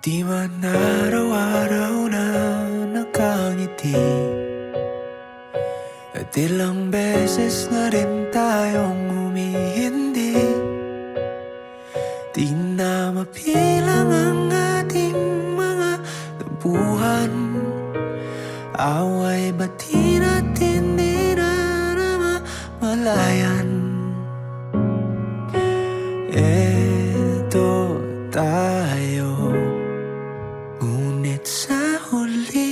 Di man araw-araw na nakangiti, at ilang beses na rin tayong humihindi. Di na mapilang ang ating mga tampuhan, away bati natin di na namamalayan. Eto tayo, ngunit sa huli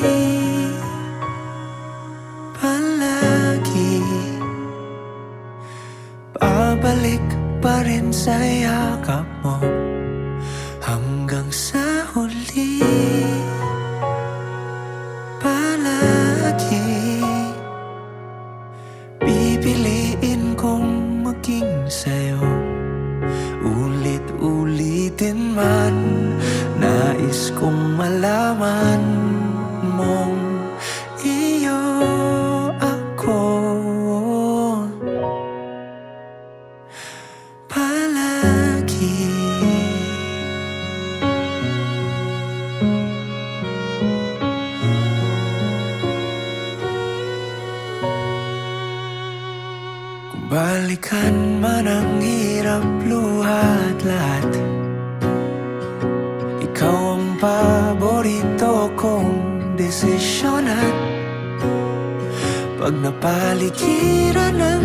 palagi babalik pa rin sa yakap mo. Hanggang sa huli palagi pipiliin kong maging sa'yo. Ulit-ulitin man, nais kong malaman mong iyo ako palagi. Kung balikan man ang hirap, luhat lahat, ikaw ang paborito kong desisyonan. Pag napaligiran ng